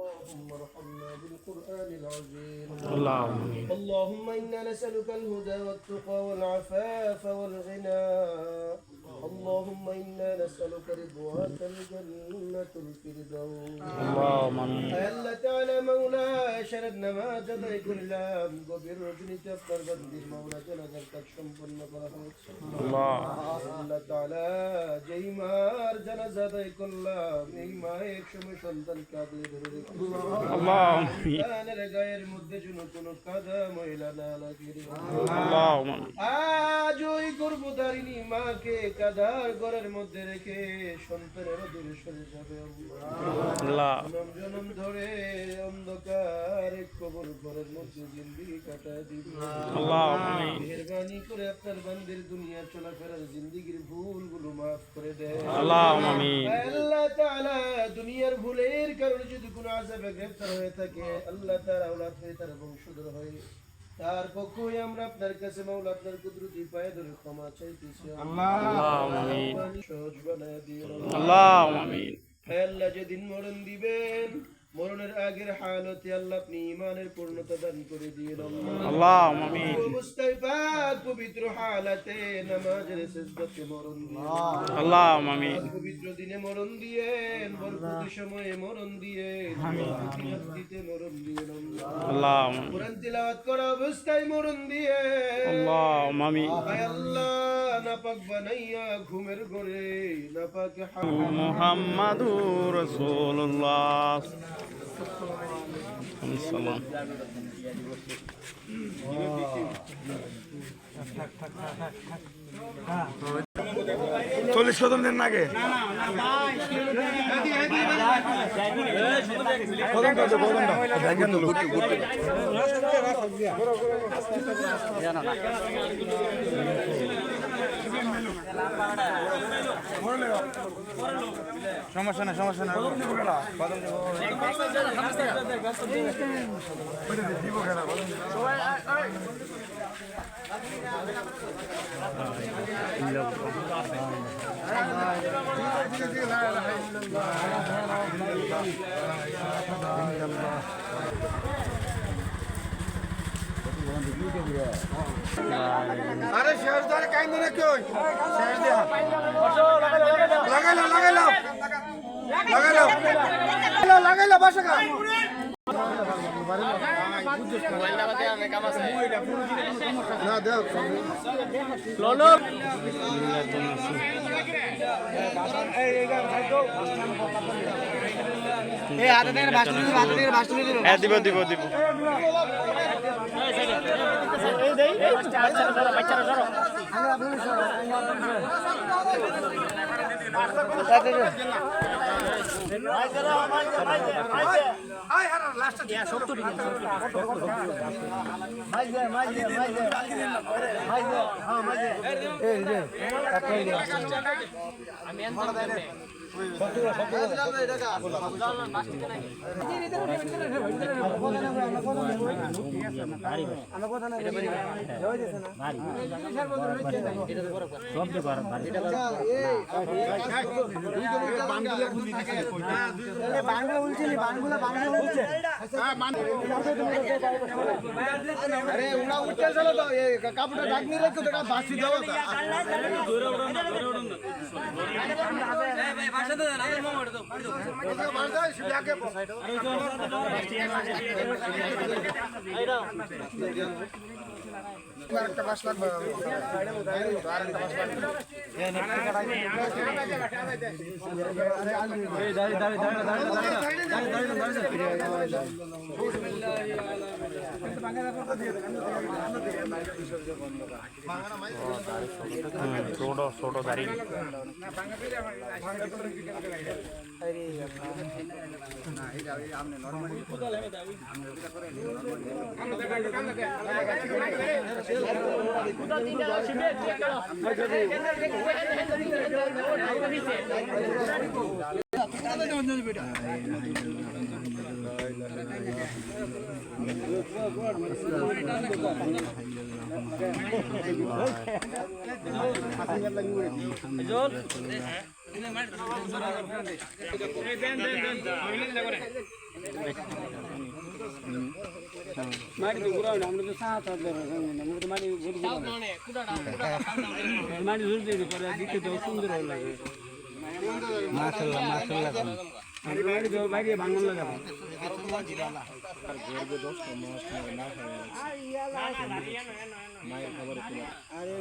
اللهم ارحمنا بالقرآن العظيم. اللهم إنا نسألك الهدى والتقى والعفاف والغنى. اللهم إنا نسألك رضواك الجنة الفردوس. اللهم آمين. আল্লাহ তাআলা মাওলা শরৎ নামাজ আদায় করলাম, গভীর রজনীতে আপনার বান্দির মাওলা জানাজার কাজ সম্পন্ন করা হয়েছে। আল্লাহ তাআলা যেই মার জানাজা আদায় করলাম, এই মা এক সময় সন্তানকে আগলে ধরে রেখেছে। সন্তানের গায়ের মধ্যে যেন কোনো কাদা ময়লা না লাগে। আজ ওই গর্ভধারিণী মাকে কাদার ঘরের মধ্যে রেখে সন্তানের দূরে সরে যাবে আল্লাহ। জনম জনম ধরে অন্ধকার কবর ঘরের মধ্যে জিন্দেগি কাটায় দিবে আল্লাহ। মেহেরবানি করে আপনার বান্দির দুনিয়া চলাফেরার জিন্দেগির ভুলগুলো মাফ করে দেয় আল্লাহ। আল্লাহ তাআলা দুনিয়ার ভুলের কারণে যদি কোনো আযাবে গ্রেফতার হয়ে থাকে, আল্লাহ তাআলা আওলাদ হয়ে তার বংশধর হয়ে তার পক্ষ হয়ে আমরা আপনার কাছে মাওলা আপনার কুদরতি পায়ে ধরে ক্ষমা চাইতেছি আল্লাহ। সহজ বানায় দিও আল্লাহ। আল্লাহ যেদিন মরণ দিবেন, মরণের আগের হালতে আল্লাহ আপনি ঈমানের পূর্ণতা দান করে দিন আল্লাহ। অবস্থায় পাক পবিত্র হালাতে নামাজের সিজদাতে মরণ দিন আল্লাহ। পবিত্র দিনে মরণ দিয়েন, বরকতি সময়ে মরণ দিয়েন, দিতে মরণ দিয়েন আল্লাহ। কোরআন তিলাওয়াত করা অবস্থায় মরণ দিয়েন আল্লাহ। আল্লাহ নাপাক বানাইয়া ঘুমের ঘরে নাপাক মুহাম্মাদুর রাসূলুল্লাহ সাল্লাম। চল্লিশ কদম দেন নাগে সমস্যা না সমস্যা না আরে শেষ ধরে কাইন্দ না কেউ শেষ দে লাগাইলো লাগাইলো লাগাইলো লাগাইলো বাসা কা না দেখ ললো এই আদা দেন বাসুনি বাসুনি হ্যাঁ দিব দিব দিব এই দেই বাচ্চারা ধরো বাচ্চারা ধরো আই হারা লাস্ট দিয়া 70 দিন মাইজে মাইজে মাইজে মাইজে হ্যাঁ মাইজে এই রে কাটাই দে আমি এনতে দেব কাপড়টা ঢাকনি রেখে তো বাসি দাও আরেকটা বাস লাগবে আরেকটা বাস ছোট দাঁড়িয়ে মাটি তো ঘুরাও না আমরা তো সাত হাত ধরে আমরা তো মাটি মাটি ধরে দিতে পারে দিতে তো সুন্দর লাগে মাশাআল্লাহ মাশাআল্লাহ মাটি তো বাইরে বাংলা লাগাবো মায়ের খবর আরে